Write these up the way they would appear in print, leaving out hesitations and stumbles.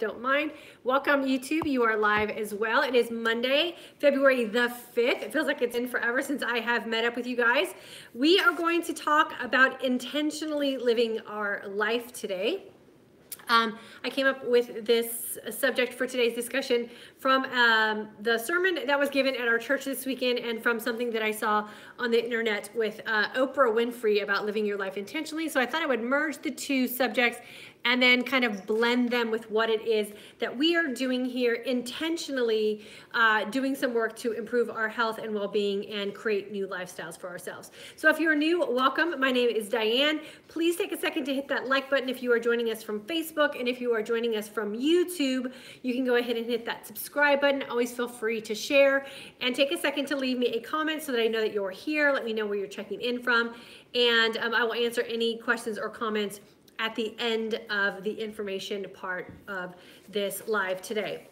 don't mind. Welcome, YouTube. You are live as well. It is Monday, February the 5th. It feels like it's been forever since I have met up with you guys. We are going to talk about intentionally living our life today. I came up with this subject for today's discussion from the sermon that was given at our church this weekend and from something that I saw on the internet with Oprah Winfrey about living your life intentionally. So I thought I would merge the two subjects and then kind of blend them with what it is that we are doing here intentionally, doing some work to improve our health and well-being and create new lifestyles for ourselves. So if you're new, welcome. My name is Diane. Please take a second to hit that like button if you are joining us from Facebook, and if you are joining us from YouTube, you can go ahead and hit that subscribe button. Always feel free to share and take a second to leave me a comment so that I know that you're here. Let me know where you're checking in from, and I will answer any questions or comments at the end of the information part of this live today.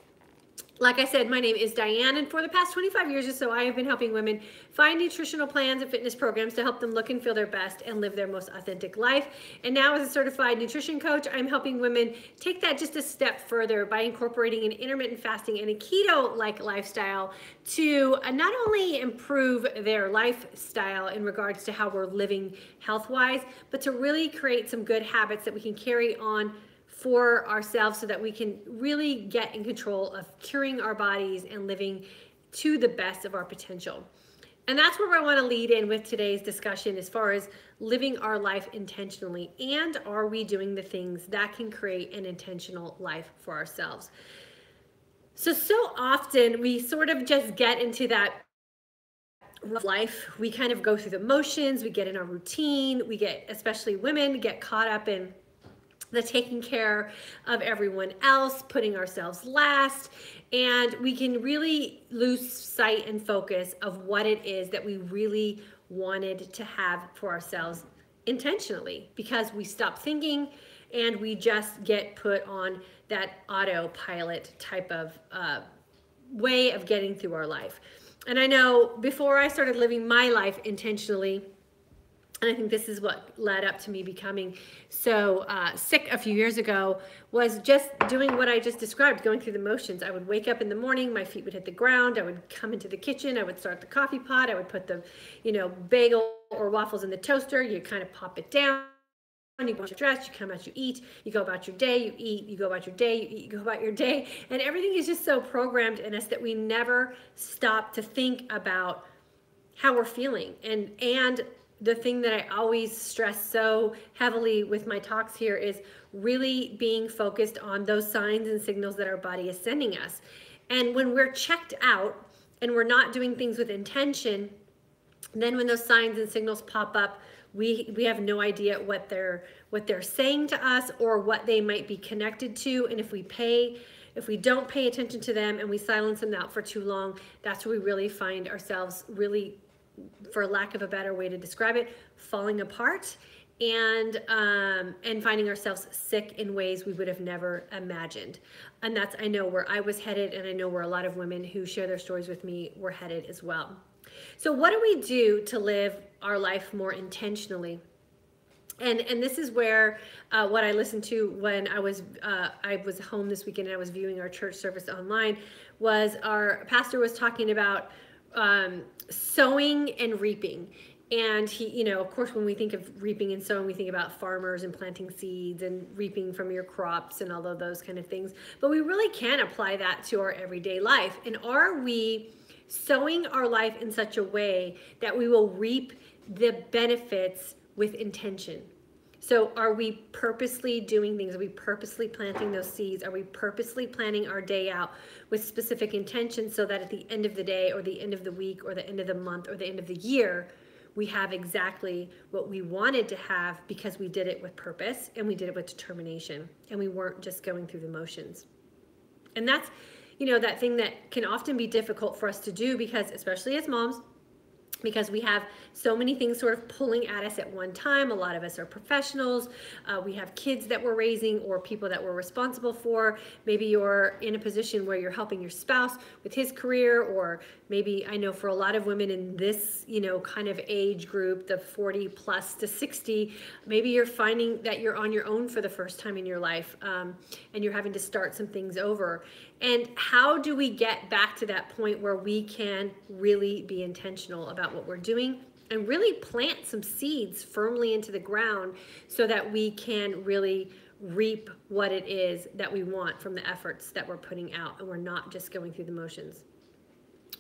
Like I said, my name is Diane, and for the past 25 years or so, I have been helping women find nutritional plans and fitness programs to help them look and feel their best and live their most authentic life. And now as a certified nutrition coach, I'm helping women take that just a step further by incorporating an intermittent fasting and a keto-like lifestyle to not only improve their lifestyle in regards to how we're living health-wise, but to really create some good habits that we can carry on for ourselves so that we can really get in control of curing our bodies and living to the best of our potential. And that's where I want to lead in with today's discussion as far as living our life intentionally. And are we doing the things that can create an intentional life for ourselves? So often we sort of just get into that life. We kind of go through the motions, we get in our routine, we get, especially women, get caught up in the taking care of everyone else, putting ourselves last, and we can really lose sight and focus of what it is that we really wanted to have for ourselves intentionally, because we stop thinking and we just get put on that autopilot type of way of getting through our life. And I know before I started living my life intentionally, and I think this is what led up to me becoming so sick a few years ago, was just doing what I just described, going through the motions. I would wake up in the morning, my feet would hit the ground, I would come into the kitchen, I would start the coffee pot, I would put the, bagel or waffles in the toaster, you kind of pop it down, you go out your dress, you come out, you eat, you go about your day, you eat, you go about your day, you eat, you go about your day, and everything is just so programmed in us that we never stop to think about how we're feeling. And the thing that I always stress so heavily with my talks here is really being focused on those signs and signals that our body is sending us. And when we're checked out and we're not doing things with intention, then when those signs and signals pop up, we have no idea what they're saying to us or what they might be connected to. And if we don't pay attention to them and we silence them out for too long, that's where we really find ourselves really, for lack of a better way to describe it, falling apart and finding ourselves sick in ways we would have never imagined. And that's, I know, where I was headed, and I know where a lot of women who share their stories with me were headed as well. So what do we do to live our life more intentionally? And this is where what I listened to when I was home this weekend and I was viewing our church service online, was our pastor was talking about sowing and reaping. And he, of course, when we think of reaping and sowing, we think about farmers and planting seeds and reaping from your crops and all of those kind of things. But we really can apply that to our everyday life. And are we sowing our life in such a way that we will reap the benefits with intention? So are we purposely doing things? Are we purposely planting those seeds? Are we purposely planning our day out with specific intentions so that at the end of the day or the end of the week or the end of the month or the end of the year, we have exactly what we wanted to have because we did it with purpose and we did it with determination and we weren't just going through the motions? And that's, that thing that can often be difficult for us to do, because especially as moms, because we have so many things sort of pulling at us at one time. A lot of us are professionals. We have kids that we're raising or people that we're responsible for. Maybe you're in a position where you're helping your spouse with his career, or maybe, I know for a lot of women in this, kind of age group, the 40 plus to 60, maybe you're finding that you're on your own for the first time in your life, and you're having to start some things over. And how do we get back to that point where we can really be intentional about what we're doing and really plant some seeds firmly into the ground so that we can really reap what it is that we want from the efforts that we're putting out, and we're not just going through the motions?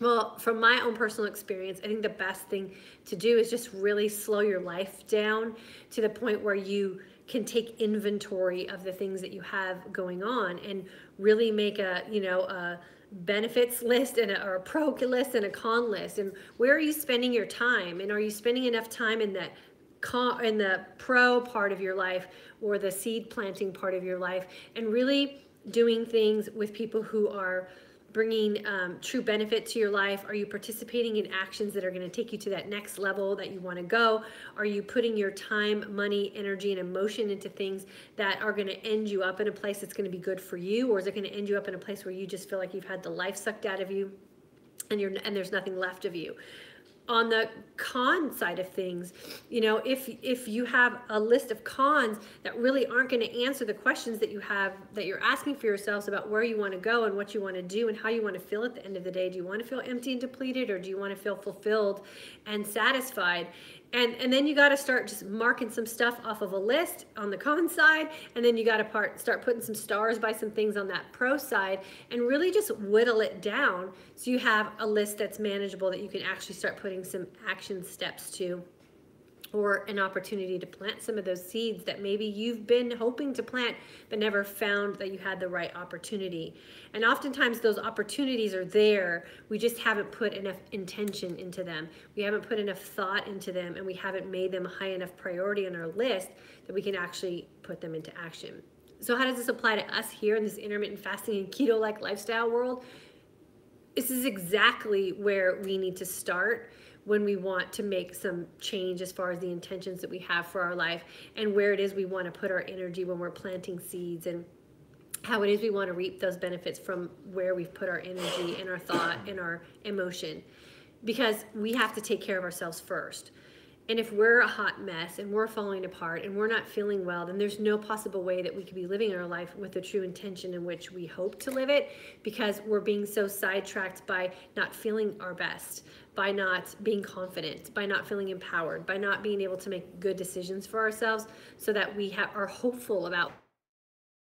Well, from my own personal experience, I think the best thing to do is just really slow your life down to the point where you can take inventory of the things that you have going on and really make a benefits list or a pro list and a con list. And where are you spending your time? And are you spending enough time in the pro part of your life or the seed planting part of your life, and really doing things with people who are bringing true benefit to your life? Are you participating in actions that are going to take you to that next level that you want to go? Are you putting your time, money, energy, and emotion into things that are going to end you up in a place that's going to be good for you? Or is it going to end you up in a place where you just feel like you've had the life sucked out of you and there's nothing left of you? On the con side of things, if you have a list of cons that really aren't going to answer the questions that you're asking for yourselves about where you want to go and what you want to do and how you want to feel at the end of the day. Do you want to feel empty and depleted, or do you want to feel fulfilled and satisfied? And then you got to start just marking some stuff off of a list on the con side, and then you got to start putting some stars by some things on that pro side, and really just whittle it down so you have a list that's manageable that you can actually start putting some action steps to, or an opportunity to plant some of those seeds that maybe you've been hoping to plant but never found that you had the right opportunity. And oftentimes those opportunities are there. We just haven't put enough intention into them. We haven't put enough thought into them, and we haven't made them a high enough priority on our list that we can actually put them into action. So how does this apply to us here in this intermittent fasting and keto-like lifestyle world? This is exactly where we need to start when we want to make some change as far as the intentions that we have for our life, and where it is we want to put our energy when we're planting seeds, and how it is we want to reap those benefits from where we've put our energy and our thought and our emotion. Because we have to take care of ourselves first. And if we're a hot mess and we're falling apart and we're not feeling well, then there's no possible way that we could be living our life with the true intention in which we hope to live it, because we're being so sidetracked by not feeling our best, by not being confident, by not feeling empowered, by not being able to make good decisions for ourselves so that we are hopeful about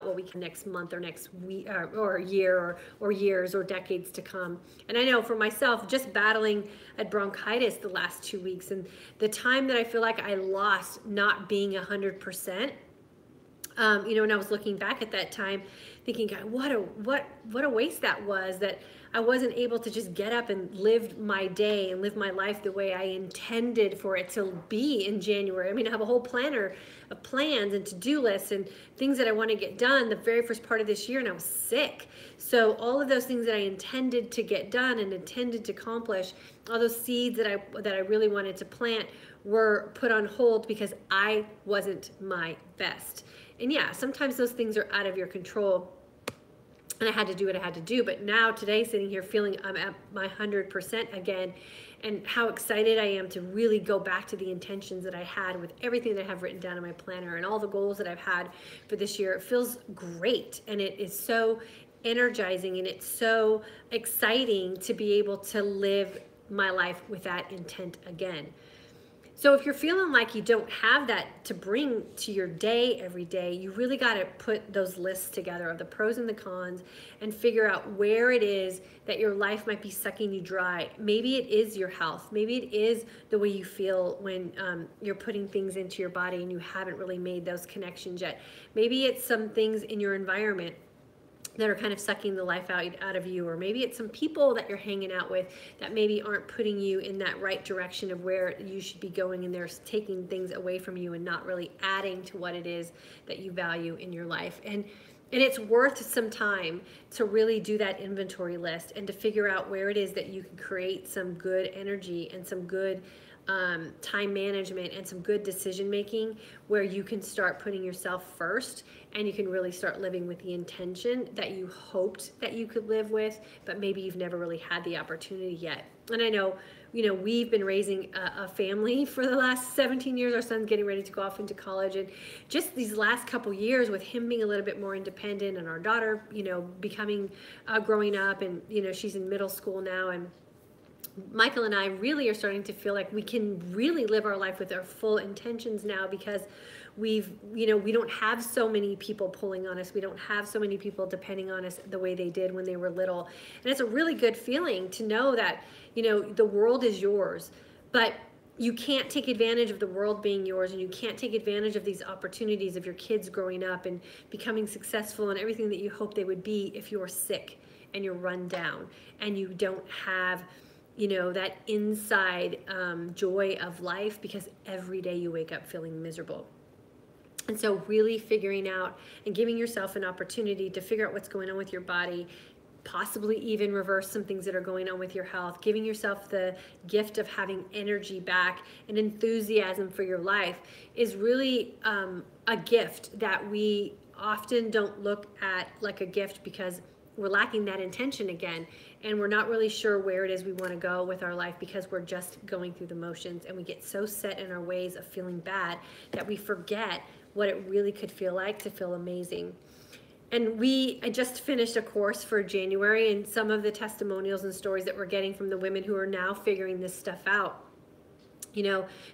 what we can next month or next week or year or years or decades to come. And I know for myself, just battling at bronchitis the last 2 weeks, and the time that I feel like I lost not being 100%, and I was looking back at that time thinking, God, what a waste that was, that I wasn't able to just get up and live my day and live my life the way I intended for it to be in January. I mean, I have a whole planner of plans and to-do lists and things that I want to get done the very first part of this year, and I was sick. So all of those things that I intended to get done and intended to accomplish, all those seeds that I really wanted to plant, were put on hold because I wasn't my best. And yeah, sometimes those things are out of your control, and I had to do what I had to do. But now today, sitting here feeling I'm at my 100% again, and how excited I am to really go back to the intentions that I had with everything that I have written down in my planner and all the goals that I've had for this year. It feels great, and it is so energizing, and it's so exciting to be able to live my life with that intent again. So if you're feeling like you don't have that to bring to your day every day, you really got to put those lists together of the pros and the cons and figure out where it is that your life might be sucking you dry. Maybe it is your health. Maybe it is the way you feel when you're putting things into your body and you haven't really made those connections yet. Maybe it's some things in your environment that are kind of sucking the life out of you, or maybe it's some people that you're hanging out with that maybe aren't putting you in that right direction of where you should be going, and they're taking things away from you and not really adding to what it is that you value in your life. And And it's worth some time to really do that inventory list and to figure out where it is that you can create some good energy and some good time management and some good decision making, where you can start putting yourself first and you can really start living with the intention that you hoped that you could live with, but maybe you've never really had the opportunity yet. And I know, we've been raising a family for the last 17 years. Our son's getting ready to go off into college, and just these last couple years with him being a little bit more independent and our daughter, becoming, growing up, and, she's in middle school now, and Michael and I really are starting to feel like we can really live our life with our full intentions now, because we don't have so many people pulling on us. We don't have so many people depending on us the way they did when they were little. And it's a really good feeling to know that, the world is yours, but you can't take advantage of the world being yours, and you can't take advantage of these opportunities of your kids growing up and becoming successful and everything that you hope they would be if you're sick and you're run down and you don't have that inside joy of life, because every day you wake up feeling miserable. And so really figuring out and giving yourself an opportunity to figure out what's going on with your body, possibly even reverse some things that are going on with your health, giving yourself the gift of having energy back and enthusiasm for your life, is really a gift that we often don't look at like a gift, because we're lacking that intention again, and we're not really sure where it is we want to go with our life, because we're just going through the motions, and we get so set in our ways of feeling bad that we forget what it really could feel like to feel amazing. And I just finished a course for January, and some of the testimonials and stories that we're getting from the women who are now figuring this stuff out,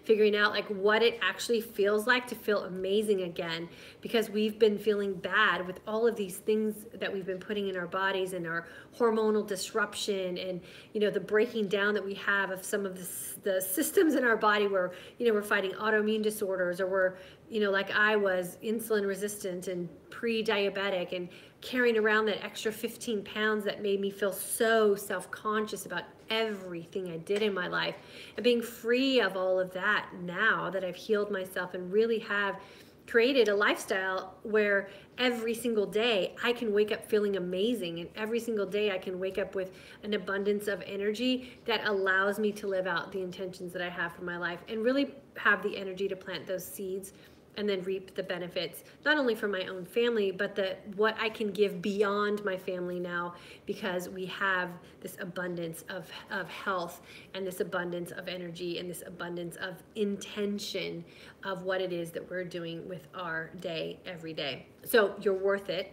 figuring out like what it actually feels like to feel amazing again, because we've been feeling bad with all of these things that we've been putting in our bodies, and our hormonal disruption, and the breaking down that we have of some of the systems in our body, where we're fighting autoimmune disorders, or we're like I was insulin resistant and pre-diabetic, and carrying around that extra 15 pounds that made me feel so self-conscious about everything I did in my life. And being free of all of that now that I've healed myself and really have created a lifestyle where every single day I can wake up feeling amazing, and every single day I can wake up with an abundance of energy that allows me to live out the intentions that I have for my life, and really have the energy to plant those seeds and then reap the benefits, not only for my own family, but what I can give beyond my family now, because we have this abundance of health, and this abundance of energy, and this abundance of intention of what it is that we're doing with our day every day. So you're worth it.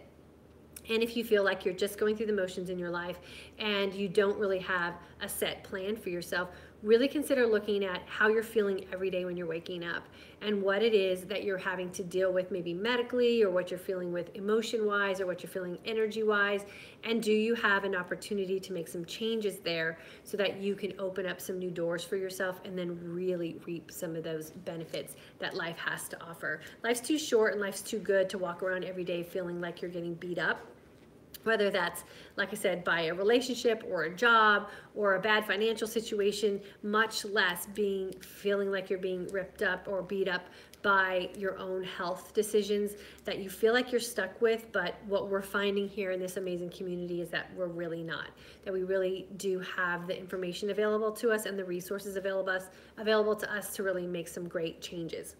And if you feel like you're just going through the motions in your life and you don't really have a set plan for yourself, really consider looking at how you're feeling every day when you're waking up, and what it is that you're having to deal with, maybe medically, or what you're feeling with emotion-wise, or what you're feeling energy-wise. And do you have an opportunity to make some changes there so that you can open up some new doors for yourself, and then really reap some of those benefits that life has to offer. Life's too short and life's too good to walk around every day feeling like you're getting beat up. Whether that's, like I said, by a relationship or a job or a bad financial situation, much less feeling like you're being ripped up or beat up by your own health decisions that you feel like you're stuck with. But what we're finding here in this amazing community is that we're really not, that we really do have the information available to us and the resources available to us to really make some great changes.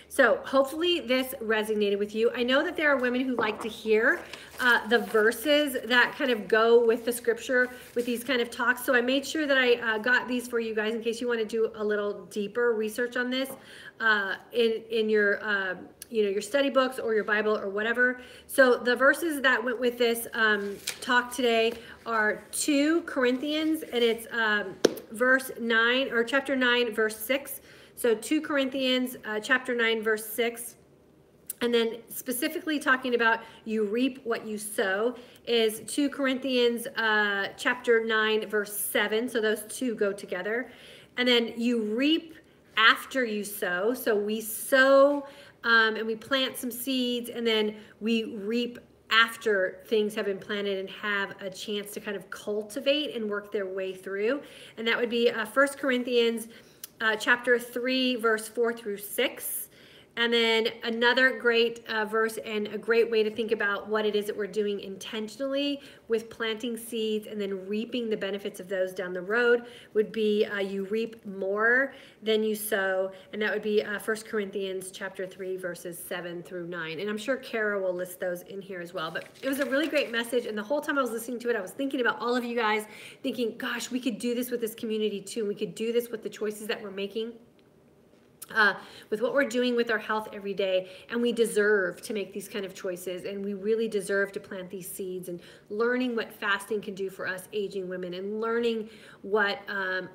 So hopefully this resonated with you. I know that there are women who like to hear the verses that kind of go with the scripture, with these kind of talks. So I made sure that I got these for you guys in case you want to do a little deeper research on this in your your study books or your Bible or whatever. So the verses that went with this talk today are 2 Corinthians, and it's verse 9, or chapter 9, verse 6. So 2 Corinthians chapter 9, verse 6. And then specifically talking about you reap what you sow is 2 Corinthians chapter 9, verse 7. So those two go together. And then you reap after you sow. So we sow and we plant some seeds, and then we reap after things have been planted and have a chance to kind of cultivate and work their way through. And that would be 1 Corinthians chapter 3, verse 4 through 6. And then another great verse and a great way to think about what it is that we're doing intentionally with planting seeds and then reaping the benefits of those down the road would be you reap more than you sow. And that would be 1 Corinthians chapter 3, verses 7 through 9. And I'm sure Kara will list those in here as well. But it was a really great message. And the whole time I was listening to it, I was thinking about all of you guys, thinking, gosh, we could do this with this community too. We could do this with the choices that we're making. With what we're doing with our health every day, and we deserve to make these kind of choices, and we really deserve to plant these seeds, and learning what fasting can do for us aging women, and learning what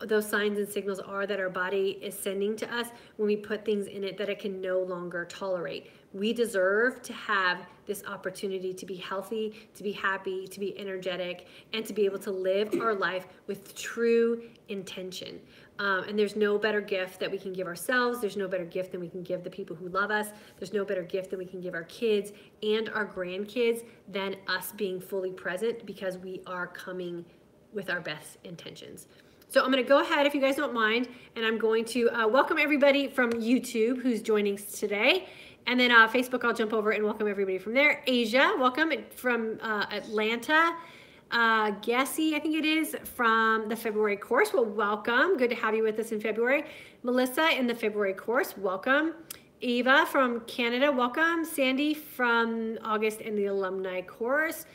those signs and signals are that our body is sending to us when we put things in it that it can no longer tolerate. We deserve to have this opportunity to be healthy, to be happy, to be energetic, and to be able to live our life with true intention. And there's no better gift that we can give ourselves. There's no better gift than we can give the people who love us. There's no better gift than we can give our kids and our grandkids than us being fully present, because we are coming with our best intentions. So I'm going to go ahead, if you guys don't mind, and I'm going to welcome everybody from YouTube who's joining us today. And then Facebook, I'll jump over and welcome everybody from there. Asia, welcome from Atlanta. Gessie, I think it is, from the February course. Well, welcome. Good to have you with us in February. Melissa in the February course, welcome. Eva from Canada, welcome. Sandy from August in the alumni course.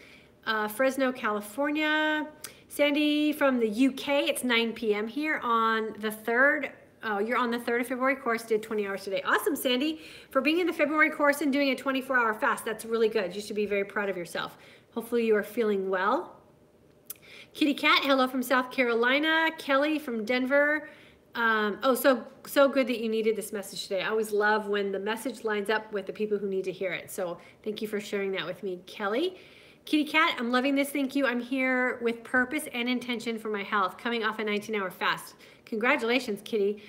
Fresno, California. Sandy from the UK, it's 9 p.m. here on the 3rd. Oh, you're on the 3rd of February course, did 20 hours today. Awesome, Sandy, for being in the February course and doing a 24-hour fast. That's really good. You should be very proud of yourself. Hopefully you are feeling well. Kitty Cat, hello from South Carolina. Kelly from Denver. Oh, so good that you needed this message today. I always love when the message lines up with the people who need to hear it. So thank you for sharing that with me, Kelly. Kitty Cat, I'm loving this. Thank you. I'm here with purpose and intention for my health, coming off a 19-hour fast. Congratulations, Kitty.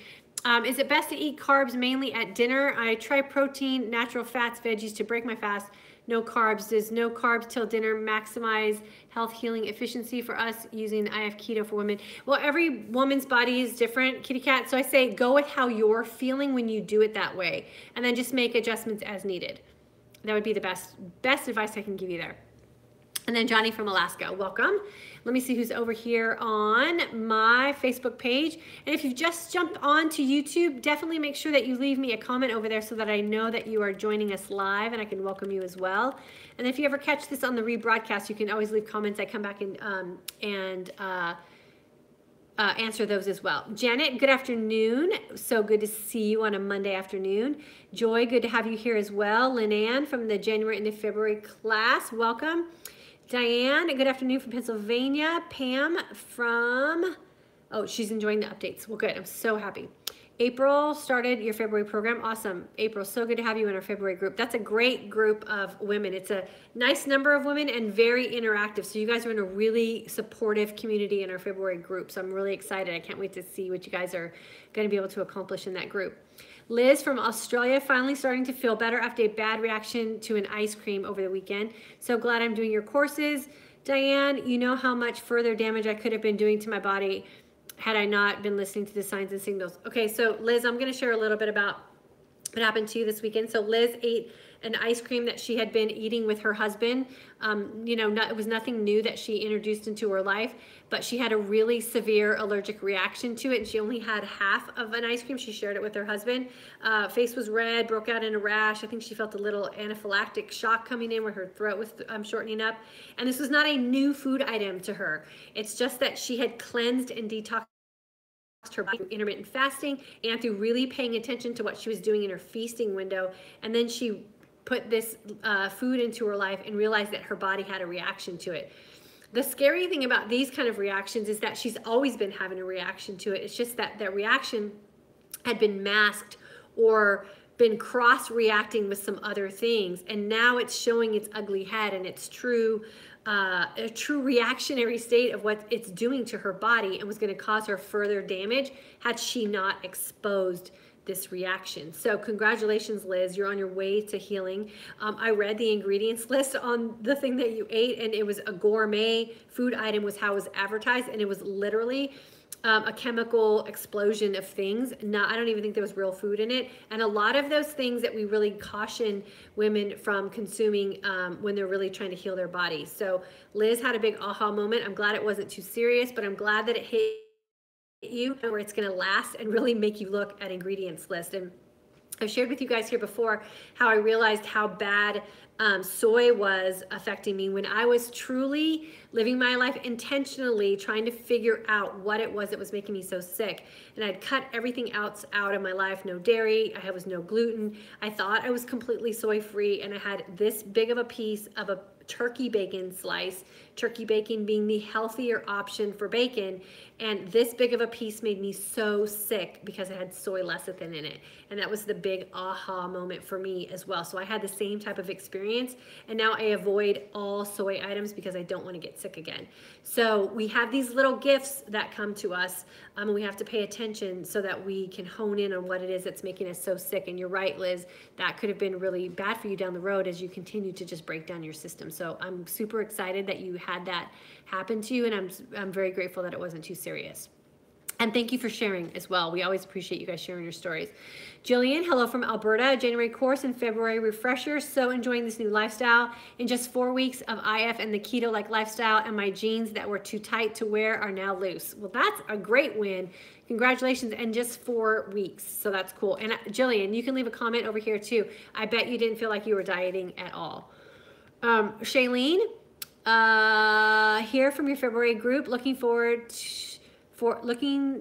Is it best to eat carbs mainly at dinner? I try protein, natural fats, veggies to break my fast. No carbs. Does no carbs till dinner maximize health healing efficiency for us using IF keto for women? Well, every woman's body is different, Kitty Cat. So I say go with how you're feeling when you do it that way, and then just make adjustments as needed. That would be the best advice I can give you there. And then Johnny from Alaska, welcome. Let me see who's over here on my Facebook page. And if you've just jumped on to YouTube, definitely make sure that you leave me a comment over there so that I know that you are joining us live and I can welcome you as well. And if you ever catch this on the rebroadcast, you can always leave comments. I come back and answer those as well. Janet, good afternoon. So good to see you on a Monday afternoon. Joy, good to have you here as well. Lynn from the January into February class, welcome. Diane, good afternoon from Pennsylvania. Pam from, oh, she's enjoying the updates. Well, good. I'm so happy. April started your February program. Awesome. April, so good to have you in our February group. That's a great group of women. It's a nice number of women and very interactive. So you guys are in a really supportive community in our February group. So I'm really excited. I can't wait to see what you guys are going to be able to accomplish in that group. Liz from Australia, finally starting to feel better after a bad reaction to an ice cream over the weekend. So glad I'm doing your courses. Diane, you know how much further damage I could have been doing to my body had I not been listening to the signs and signals. Okay, so Liz, I'm going to share a little bit about what happened to you this weekend. So Liz ate an ice cream that she had been eating with her husband. You know, it was nothing new that she introduced into her life, but she had a really severe allergic reaction to it, and she only had half of an ice cream. She shared it with her husband. Face was red, broke out in a rash. I think she felt a little anaphylactic shock coming in where her throat was shortening up. And this was not a new food item to her. It's just that she had cleansed and detoxed her body through intermittent fasting and through really paying attention to what she was doing in her feasting window. And then she put this food into her life and realized that her body had a reaction to it. The scary thing about these kind of reactions is that she's always been having a reaction to it. It's just that that reaction had been masked or been cross-reacting with some other things, and now it's showing its ugly head and its true a true reactionary state of what it's doing to her body, and was going to cause her further damage had she not exposed this reaction. So congratulations, Liz, you're on your way to healing. I read the ingredients list on the thing that you ate, and it was a gourmet food item was how it was advertised, and it was literally a chemical explosion of things. I don't even think there was real food in it. And a lot of those things that we really caution women from consuming when they're really trying to heal their bodies. So Liz had a big aha moment. I'm glad it wasn't too serious, but I'm glad that it hit you where it's going to last and really make you look at ingredients list. And I've shared with you guys here before how I realized how bad soy was affecting me when I was truly living my life intentionally trying to figure out what it was that was making me so sick. And I'd cut everything else out of my life. No dairy, I was no gluten. I thought I was completely soy free, and I had this big of a piece of a turkey bacon slice, turkey bacon being the healthier option for bacon. And this big of a piece made me so sick because it had soy lecithin in it. And that was the big aha moment for me as well. So I had the same type of experience, and now I avoid all soy items because I don't want to get sick again. So we have these little gifts that come to us, and we have to pay attention so that we can hone in on what it is that's making us so sick. And you're right, Liz, that could have been really bad for you down the road as you continue to just break down your system. So I'm super excited that you had that happen to you, and I'm very grateful that it wasn't too serious. And thank you for sharing as well. We always appreciate you guys sharing your stories. Jillian, hello from Alberta. January course and February refresher. So enjoying this new lifestyle. In just 4 weeks of IF and the keto-like lifestyle, and my jeans that were too tight to wear are now loose. Well, that's a great win. Congratulations. And just 4 weeks. So that's cool. And Jillian, you can leave a comment over here too. I bet you didn't feel like you were dieting at all. Shailene, here from your February group, looking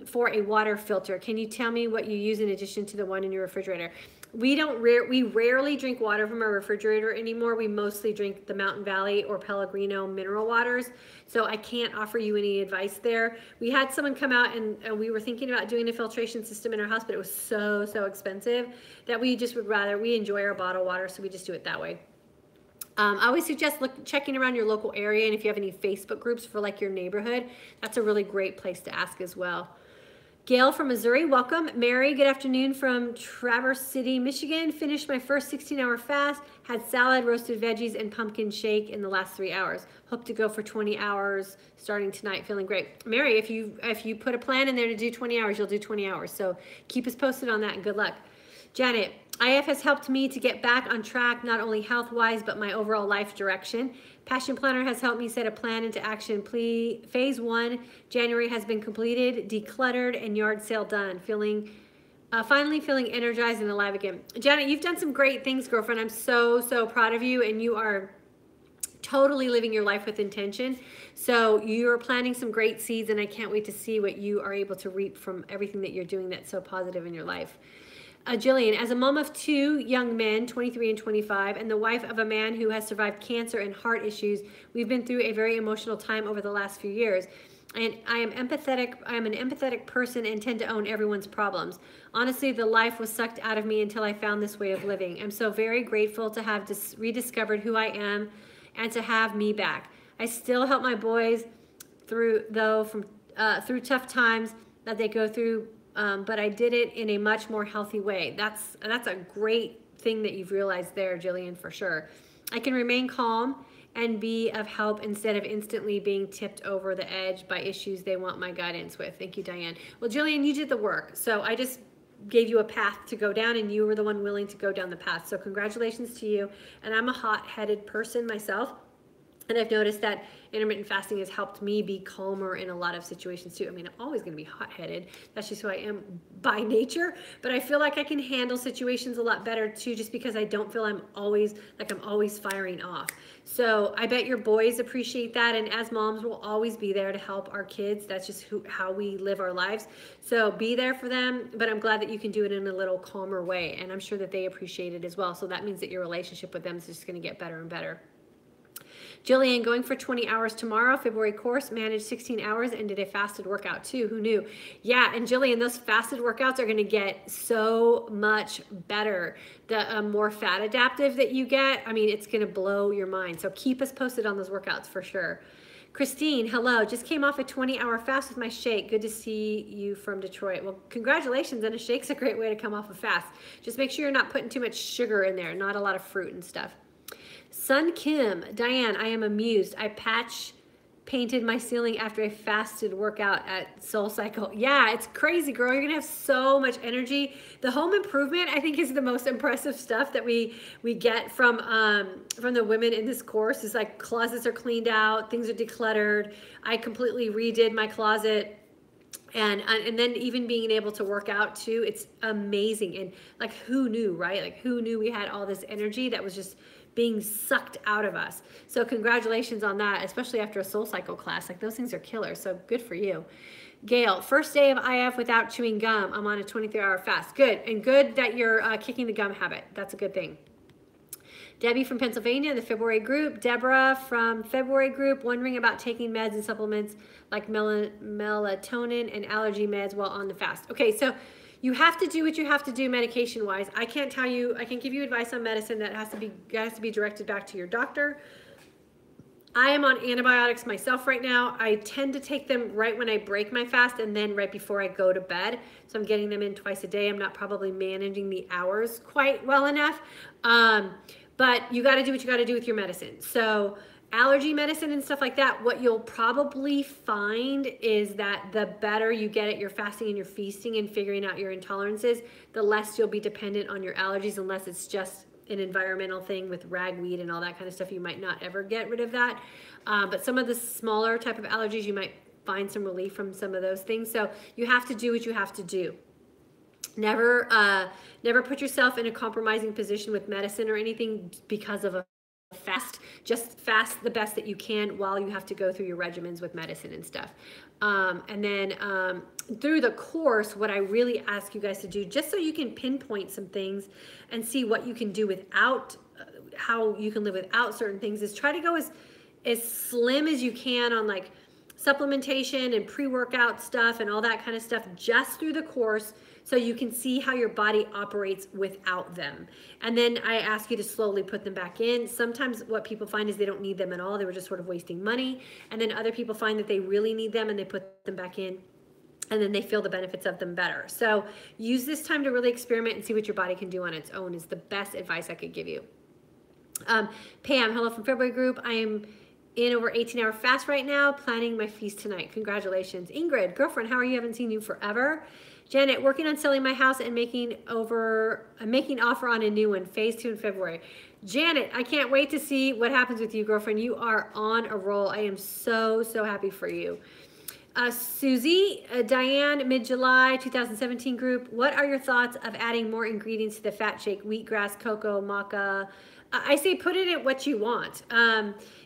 for a water filter. Can you tell me what you use in addition to the one in your refrigerator? We rarely drink water from our refrigerator anymore. We mostly drink the Mountain Valley or Pellegrino mineral waters. So I can't offer you any advice there. We had someone come out and we were thinking about doing a filtration system in our house, but it was so expensive that we just would rather, we enjoy our bottled water, so we just do it that way. I always suggest checking around your local area, and if you have any Facebook groups for like your neighborhood, that's a really great place to ask as well. Gail from Missouri, welcome. Mary, good afternoon from Traverse City, Michigan. Finished my first 16-hour fast, had salad, roasted veggies, and pumpkin shake in the last 3 hours. Hope to go for 20 hours starting tonight, feeling great. Mary, if you put a plan in there to do 20 hours, you'll do 20 hours. So keep us posted on that, and good luck. Janet, IF has helped me to get back on track, not only health-wise, but my overall life direction. Passion Planner has helped me set a plan into action. Phase 1, January has been completed, decluttered, and yard sale done. Finally feeling energized and alive again. Janet, you've done some great things, girlfriend. I'm so proud of you, and you are totally living your life with intention. So you're planting some great seeds, and I can't wait to see what you are able to reap from everything that you're doing that's so positive in your life. Jillian, as a mom of 2 young men, 23 and 25, and the wife of a man who has survived cancer and heart issues, we've been through a very emotional time over the last few years. And I am an empathetic person and tend to own everyone's problems. Honestly, the life was sucked out of me until I found this way of living. I'm so very grateful to have rediscovered who I am and to have me back. I still help my boys through tough times that they go through, but I did it in a much more healthy way. That's a great thing that you've realized there, Jillian, for sure. I can remain calm and be of help instead of instantly being tipped over the edge by issues they want my guidance with. Thank you, Diane. Well, Jillian, you did the work. So I just gave you a path to go down, and you were the one willing to go down the path. So congratulations to you. And I'm a hot-headed person myself. And I've noticed that intermittent fasting has helped me be calmer in a lot of situations too. I mean, I'm always going to be hot-headed. That's just who I am by nature. But I feel like I can handle situations a lot better too, just because I don't feel I'm always firing off. So I bet your boys appreciate that. And as moms, we'll always be there to help our kids. That's just how we live our lives. So be there for them. But I'm glad that you can do it in a little calmer way. And I'm sure that they appreciate it as well. So that means that your relationship with them is just going to get better and better. Jillian, going for 20 hours tomorrow, February course, managed 16 hours and did a fasted workout too. Who knew? Yeah, and Jillian, those fasted workouts are going to get so much better. The more fat adaptive that you get, I mean, it's going to blow your mind. So keep us posted on those workouts for sure. Christine, hello. Just came off a 20-hour fast with my shake. Good to see you from Detroit. Well, congratulations. And a shake's a great way to come off a fast. Just make sure you're not putting too much sugar in there, not a lot of fruit and stuff. Sun Kim, Diane, I am amused. I patch painted my ceiling after a fasted workout at Soul Cycle. Yeah, it's crazy, girl. You're gonna have so much energy. The home improvement, I think, is the most impressive stuff that we get from the women in this course. Is like closets are cleaned out, things are decluttered. I completely redid my closet. And then even being able to work out too, it's amazing. And like, who knew, right? Like, who knew we had all this energy that was just being sucked out of us? So congratulations on that, especially after a Soul Cycle class. Like, those things are killer, so good for you. Gail, first day of IF without chewing gum. I'm on a 23-hour fast. Good, and good that you're kicking the gum habit. That's a good thing. Debbie from Pennsylvania, the February group. Deborah from February group, wondering about taking meds and supplements like melatonin and allergy meds while on the fast. Okay, so you have to do what you have to do medication-wise. I can't tell you, I can't give you advice on medicine. That has to be directed back to your doctor. I am on antibiotics myself right now. I tend to take them right when I break my fast and then right before I go to bed. So I'm getting them in twice a day. I'm not probably managing the hours quite well enough. But you got to do what you got to do with your medicine. So allergy medicine and stuff like that, what you'll probably find is that the better you get at your fasting and your feasting and figuring out your intolerances, the less you'll be dependent on your allergies, unless it's just an environmental thing with ragweed and all that kind of stuff. You might not ever get rid of that. But some of the smaller type of allergies, you might find some relief from some of those things. So you have to do what you have to do. Never put yourself in a compromising position with medicine or anything because of a fast. Just fast the best that you can while you have to go through your regimens with medicine and stuff. And then through the course, what I really ask you guys to do, just so you can pinpoint some things and see what you can do without, how you can live without certain things, is try to go as slim as you can on like supplementation and pre-workout stuff and all that kind of stuff just through the course, so you can see how your body operates without them. And then I ask you to slowly put them back in. Sometimes what people find is they don't need them at all. They were just sort of wasting money. And then other people find that they really need them and they put them back in, and then they feel the benefits of them better. So use this time to really experiment and see what your body can do on its own is the best advice I could give you. Pam, hello from February group. I am in over 18-hour fast right now, planning my feast tonight. Congratulations. Ingrid, girlfriend, how are you? Haven't seen you forever. Janet, working on selling my house and making offer on a new one, phase 2 in February. Janet, I can't wait to see what happens with you, girlfriend. You are on a roll. I am so, so happy for you. Susie, Diane, mid-July 2017 group. What are your thoughts of adding more ingredients to the fat shake? Wheatgrass, cocoa, maca. I say put it in what you want.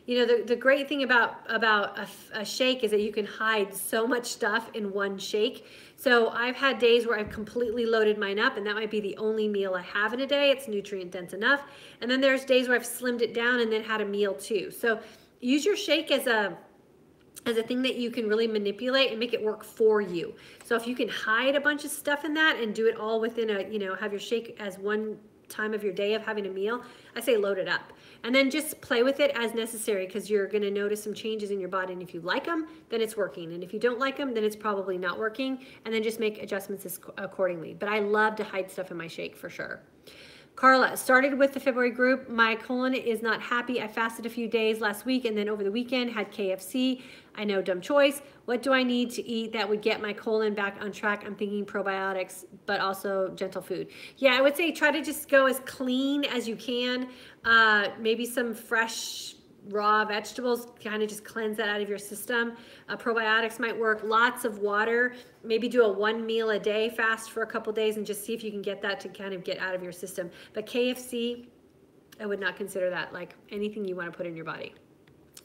You know, the great thing about a shake is that you can hide so much stuff in one shake. So I've had days where I've completely loaded mine up, and that might be the only meal I have in a day. It's nutrient dense enough. And then there's days where I've slimmed it down and then had a meal too. So use your shake as a thing that you can really manipulate and make it work for you. So if you can hide a bunch of stuff in that and do it all within a, you know, have your shake as one time of your day of having a meal, I say load it up. And then just play with it as necessary, because you're going to notice some changes in your body. And if you like them, then it's working. And if you don't like them, then it's probably not working. And then just make adjustments accordingly. But I love to hide stuff in my shake for sure. Carla, started with the February group. My colon is not happy. I fasted a few days last week and then over the weekend had KFC. I know, dumb choice. What do I need to eat that would get my colon back on track? I'm thinking probiotics, but also gentle food. Yeah, I would say try to just go as clean as you can. Maybe some fresh raw vegetables, kind of just cleanse that out of your system. Probiotics might work. Lots of water. Maybe do a 1 meal a day fast for a couple days and just see if you can get that to kind of get out of your system. But KFC, I would not consider that like anything you want to put in your body.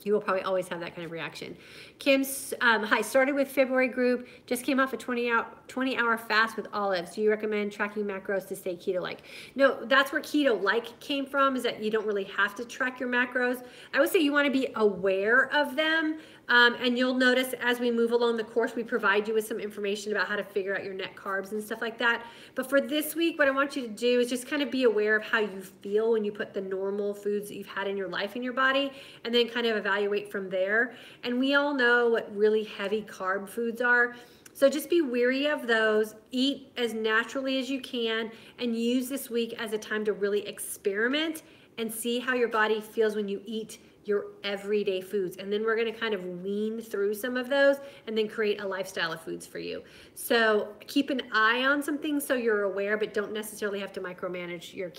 You will probably always have that kind of reaction. Kim's, hi, started with February group, just came off a 20-hour fast with olives. Do you recommend tracking macros to stay keto-like? No, that's where keto-like came from, is that you don't really have to track your macros. I would say you want to be aware of them. And you'll notice as we move along the course, we provide you with some information about how to figure out your net carbs and stuff like that. But for this week, what I want you to do is just kind of be aware of how you feel when you put the normal foods that you've had in your life in your body, and then kind of evaluate from there. And we all know what really heavy carb foods are. So just be wary of those, eat as naturally as you can, and use this week as a time to really experiment and see how your body feels when you eat your everyday foods. And then we're gonna kind of wean through some of those and then create a lifestyle of foods for you. So keep an eye on some things so you're aware, but don't necessarily have to micromanage your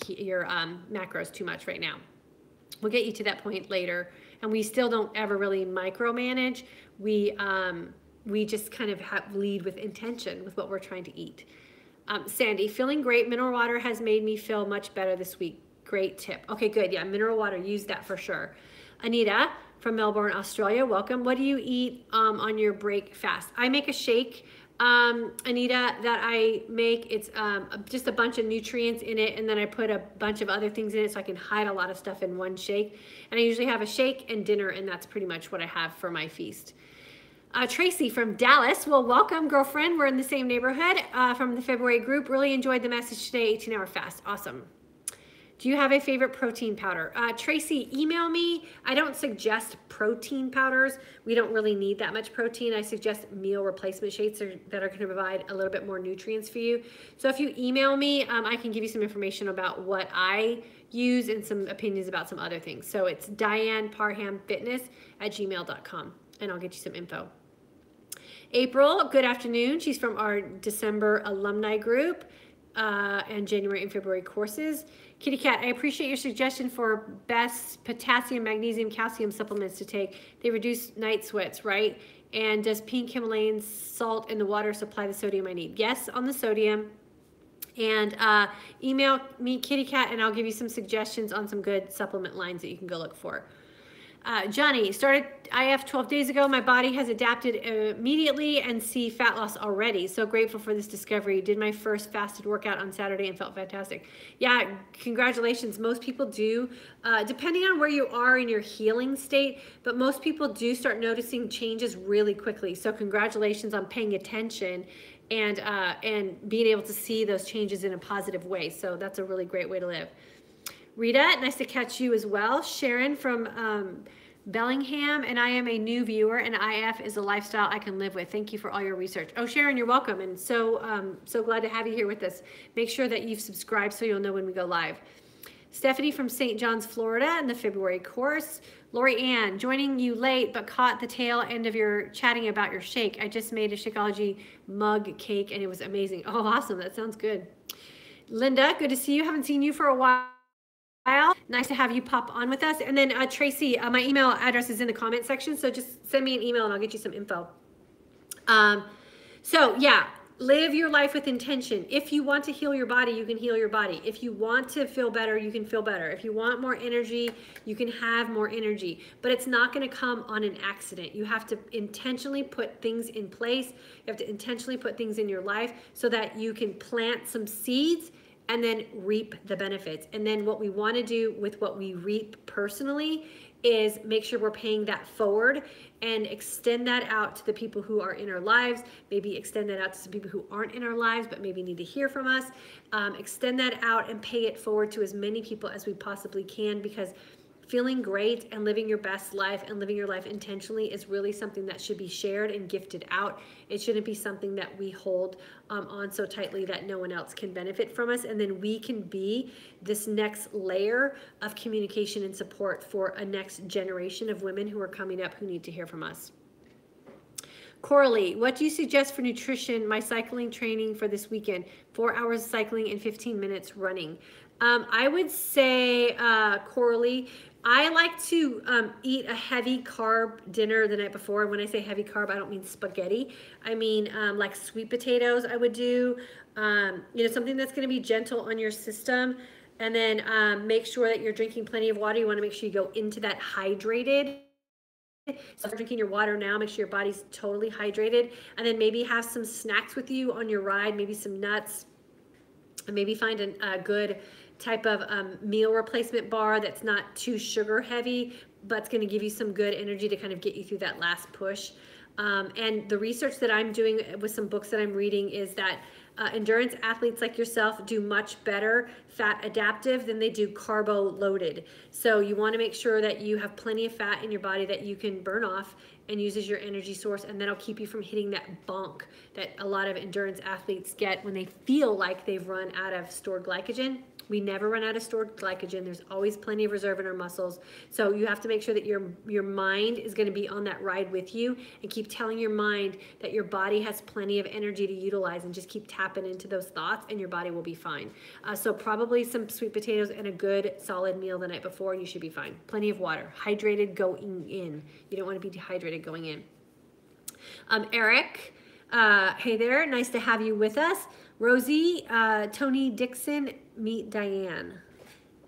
macros too much right now. We'll get you to that point later. And we still don't ever really micromanage. We just kind of lead with intention with what we're trying to eat. Sandy, feeling great. Mineral water has made me feel much better this week. Great tip. Okay, good. Yeah, mineral water, use that for sure. Anita from Melbourne, Australia, welcome. What do you eat on your break fast? I make a shake, Anita, that I make. It's just a bunch of nutrients in it, and then I put a bunch of other things in it so I can hide a lot of stuff in one shake. And I usually have a shake and dinner, and that's pretty much what I have for my feast. Tracy from Dallas, well, welcome, girlfriend. We're in the same neighborhood from the February group. Really enjoyed the message today, 18-hour fast. Awesome. Do you have a favorite protein powder? Tracy, email me. I don't suggest protein powders. We don't really need that much protein. I suggest meal replacement shakes that are going to provide a little bit more nutrients for you. So if you email me, I can give you some information about what I use and some opinions about some other things. So it's dianeparhamfitness@gmail.com, and I'll get you some info. April, good afternoon. She's from our December alumni group and January and February courses. Kitty Cat, I appreciate your suggestion for best potassium, magnesium, calcium supplements to take. They reduce night sweats, right? And does pink Himalayan salt in the water supply the sodium I need? Yes, on the sodium. And email me, Kitty Cat, and I'll give you some suggestions on some good supplement lines that you can go look for. Johnny, started IF 12 days ago. My body has adapted immediately and see fat loss already. So grateful for this discovery. Did my first fasted workout on Saturday and felt fantastic. Yeah, congratulations. Most people do, depending on where you are in your healing state, but most people do start noticing changes really quickly. So congratulations on paying attention and being able to see those changes in a positive way. So that's a really great way to live. Rita, nice to catch you as well. Sharon from Bellingham, and I am a new viewer, and IF is a lifestyle I can live with. Thank you for all your research. Oh, Sharon, you're welcome, and so glad to have you here with us. Make sure that you've subscribed so you'll know when we go live. Stephanie from St. John's, Florida, in the February course. Lori Ann, joining you late, but caught the tail end of your chatting about your shake. I just made a Shakeology mug cake, and it was amazing. Oh, awesome. That sounds good. Linda, good to see you. Haven't seen you for a while. Nice to have you pop on with us. And then Tracy, my email address is in the comment section, so just send me an email and I'll get you some info. So yeah, live your life with intention. If you want to heal your body, you can heal your body. If you want to feel better, you can feel better. If you want more energy, you can have more energy. But it's not going to come on an accident. You have to intentionally put things in place. You have to intentionally put things in your life so that you can plant some seeds and then reap the benefits. And then what we want to do with what we reap personally is make sure we're paying that forward and extend that out to the people who are in our lives. Maybe extend that out to some people who aren't in our lives but maybe need to hear from us. Extend that out and pay it forward to as many people as we possibly can, because feeling great and living your best life and living your life intentionally is really something that should be shared and gifted out. It shouldn't be something that we hold on so tightly that no one else can benefit from us. And then we can be this next layer of communication and support for a next generation of women who are coming up who need to hear from us. Coralie, what do you suggest for nutrition? My cycling training for this weekend, 4 hours cycling and 15 minutes running. I would say, Coralie, I like to eat a heavy carb dinner the night before. When I say heavy carb, I don't mean spaghetti. I mean like sweet potatoes I would do, something that's going to be gentle on your system. And then make sure that you're drinking plenty of water. You want to make sure you go into that hydrated. So if you're drinking your water now, make sure your body's totally hydrated. And then maybe have some snacks with you on your ride, maybe some nuts. And maybe find a good type of meal replacement bar that's not too sugar heavy, but it's going to give you some good energy to kind of get you through that last push. And the research that I'm doing with some books that I'm reading is that endurance athletes like yourself do much better fat adaptive than they do carbo loaded. So you want to make sure that you have plenty of fat in your body that you can burn off and use as your energy source, and that'll keep you from hitting that bonk that a lot of endurance athletes get when they feel like they've run out of stored glycogen. We never run out of stored glycogen. There's always plenty of reserve in our muscles. So you have to make sure that your mind is going to be on that ride with you, and keep telling your mind that your body has plenty of energy to utilize, and just keep tapping into those thoughts and your body will be fine. So probably some sweet potatoes and a good solid meal the night before, and you should be fine. Plenty of water. Hydrated going in. You don't want to be dehydrated going in. Eric, hey there. Nice to have you with us. Rosie, Tony Dixon, meet Diane,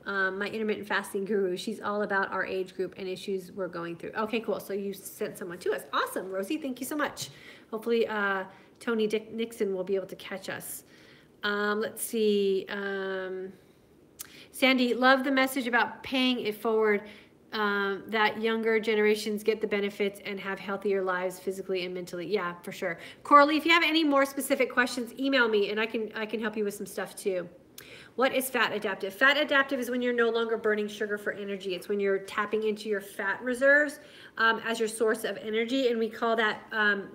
my intermittent fasting guru. She's all about our age group and issues we're going through. Okay, cool. So you sent someone to us. Awesome, Rosie. Thank you so much. Hopefully Tony Nixon will be able to catch us. Let's see. Sandy, love the message about paying it forward, that younger generations get the benefits and have healthier lives physically and mentally. Yeah, for sure. Coralie, if you have any more specific questions, email me and I can help you with some stuff too. What is fat adaptive? Fat adaptive is when you're no longer burning sugar for energy. It's when you're tapping into your fat reserves as your source of energy, and we call that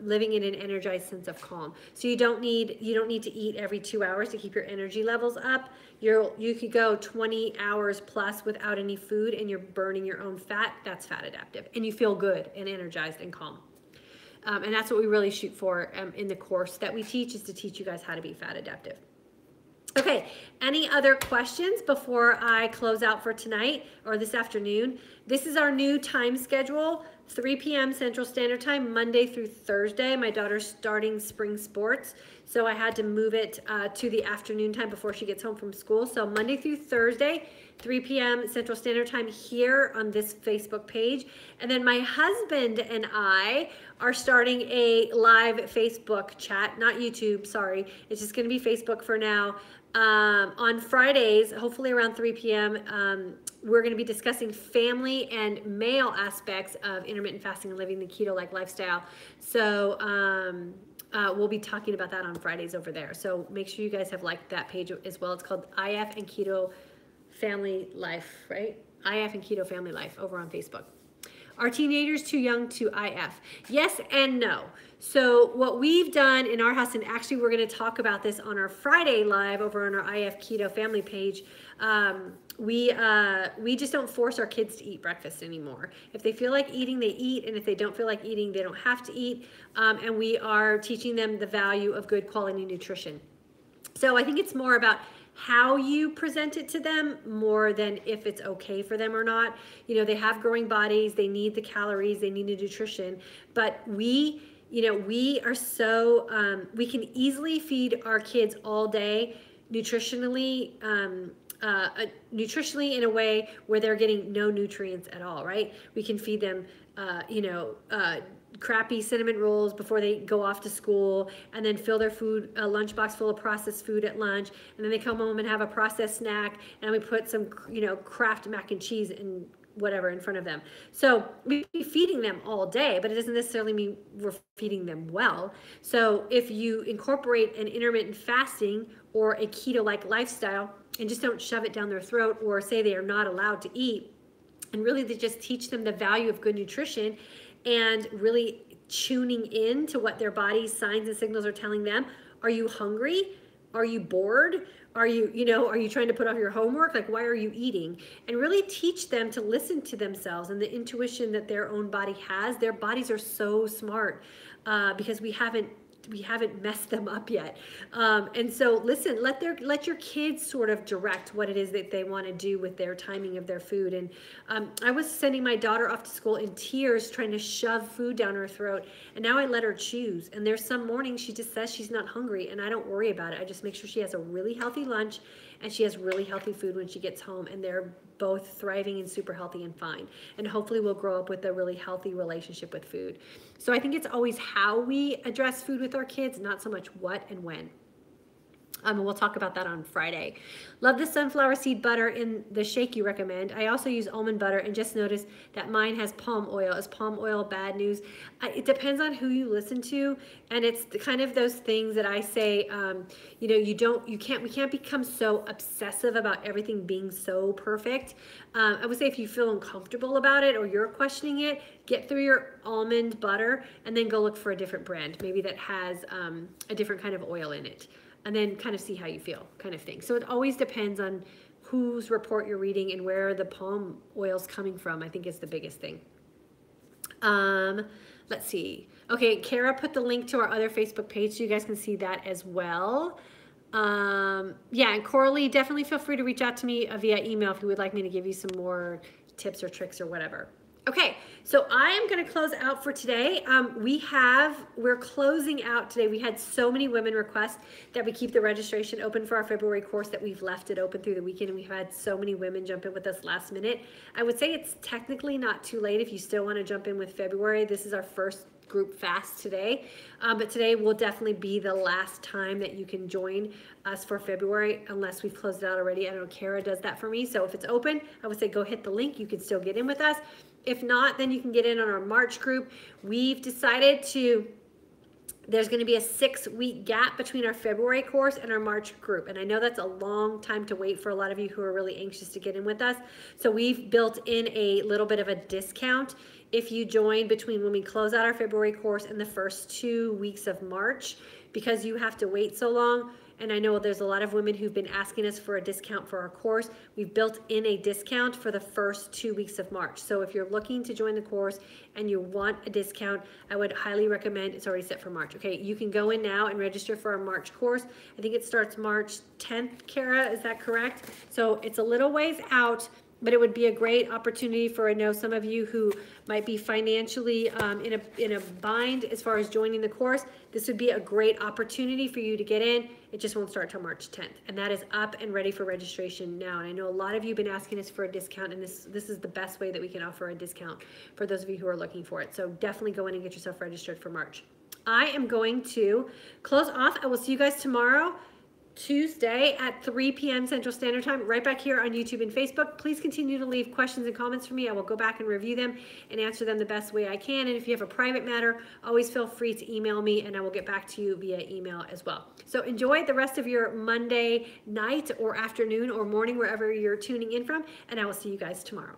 living in an energized sense of calm. So you don't need to eat every 2 hours to keep your energy levels up. You could go 20 hours plus without any food and you're burning your own fat. That's fat adaptive, and you feel good and energized and calm. And that's what we really shoot for in the course that we teach, is to teach you guys how to be fat adaptive. Okay, any other questions before I close out for tonight or this afternoon? This is our new time schedule, 3 p.m. Central Standard Time, Monday through Thursday. My daughter's starting spring sports, so I had to move it to the afternoon time before she gets home from school. So Monday through Thursday, 3 p.m. Central Standard Time here on this Facebook page. And then my husband and I are starting a live Facebook chat, not YouTube, sorry. It's just gonna be Facebook for now. On Fridays, hopefully around 3 p.m., we're going to be discussing family and male aspects of intermittent fasting and living the keto-like lifestyle. So we'll be talking about that on Fridays over there. So make sure you guys have liked that page as well. It's called IF and Keto Family Life, right? IF and Keto Family Life over on Facebook. Are teenagers too young to IF? Yes and no. So what we've done in our house, and actually we're going to talk about this on our Friday live over on our IF Keto Family page, we just don't force our kids to eat breakfast anymore. If they feel like eating, they eat, and if they don't feel like eating, they don't have to eat. And we are teaching them the value of good quality nutrition. So I think it's more about how you present it to them more than if it's okay for them or not. You know, they have growing bodies, they need the calories, they need the nutrition, but we are so, we can easily feed our kids all day nutritionally in a way where they're getting no nutrients at all, right? We can feed them, crappy cinnamon rolls before they go off to school, and then fill their food, a lunchbox full of processed food at lunch, and then they come home and have a processed snack, and we put some, Kraft mac and cheese and whatever in front of them. So we be feeding them all day, but it doesn't necessarily mean we're feeding them well. So if you incorporate an intermittent fasting or a keto-like lifestyle and just don't shove it down their throat or say they are not allowed to eat, and really to just teach them the value of good nutrition and really tuning in to what their body's signs and signals are telling them. Are you hungry? Are you bored? Are you, are you trying to put off your homework? Like, why are you eating? And really teach them to listen to themselves and the intuition that their own body has. Their bodies are so smart because we haven't messed them up yet. And so listen, let your kids sort of direct what it is that they want to do with their timing of their food. And I was sending my daughter off to school in tears, trying to shove food down her throat. And now I let her choose. And there's some mornings she just says she's not hungry, and I don't worry about it. I just make sure she has a really healthy lunch and she has really healthy food when she gets home, and they're both thriving and super healthy and fine. And hopefully we'll grow up with a really healthy relationship with food. So I think it's always how we address food with our kids, not so much what and when. And we'll talk about that on Friday. Love the sunflower seed butter in the shake you recommend. I also use almond butter and just noticed that mine has palm oil. Is palm oil bad news? It depends on who you listen to, and it's kind of those things that I say. You know, we can't become so obsessive about everything being so perfect. I would say if you feel uncomfortable about it or you're questioning it, get through your almond butter and then go look for a different brand, maybe that has a different kind of oil in it. And then kind of see how you feel, kind of thing. So it always depends on whose report you're reading and where the palm oil's coming from, I think is the biggest thing. Let's see. Okay, Kara put the link to our other Facebook page so you guys can see that as well. Yeah, and Coralie, definitely feel free to reach out to me via email if you would like me to give you some more tips or tricks or whatever. Okay, so I am going to close out for today. We're closing out today. We had so many women request that we keep the registration open for our February course that we've left it open through the weekend, and we've had so many women jump in with us last minute. I would say it's technically not too late if you still want to jump in with February. This is our first group fast today, but today will definitely be the last time that you can join us for February unless we've closed it out already. I don't know, Kara does that for me. So if it's open, I would say go hit the link. You can still get in with us. If not, then you can get in on our March group. We've decided there's going to be a 6-week gap between our February course and our March group. And I know that's a long time to wait for a lot of you who are really anxious to get in with us. So we've built in a little bit of a discount if you join between when we close out our February course and the first 2 weeks of March, because you have to wait so long. And I know there's a lot of women who've been asking us for a discount for our course. We've built in a discount for the first 2 weeks of March. So if you're looking to join the course and you want a discount, I would highly recommend, it's already set for March. Okay, you can go in now and register for our March course. I think it starts March 10th, Kara, is that correct? So it's a little ways out, but it would be a great opportunity for, I know some of you who might be financially in a bind as far as joining the course. This would be a great opportunity for you to get in. It just won't start till March 10th. And that is up and ready for registration now. And I know a lot of you have been asking us for a discount, and this is the best way that we can offer a discount for those of you who are looking for it. So definitely go in and get yourself registered for March. I am going to close off. I will see you guys tomorrow, Tuesday at 3 p.m. Central Standard Time, right back here on YouTube and Facebook. Please continue to leave questions and comments for me. I will go back and review them and answer them the best way I can. And if you have a private matter, always feel free to email me and I will get back to you via email as well. So enjoy the rest of your Monday night or afternoon or morning, wherever you're tuning in from, and I will see you guys tomorrow.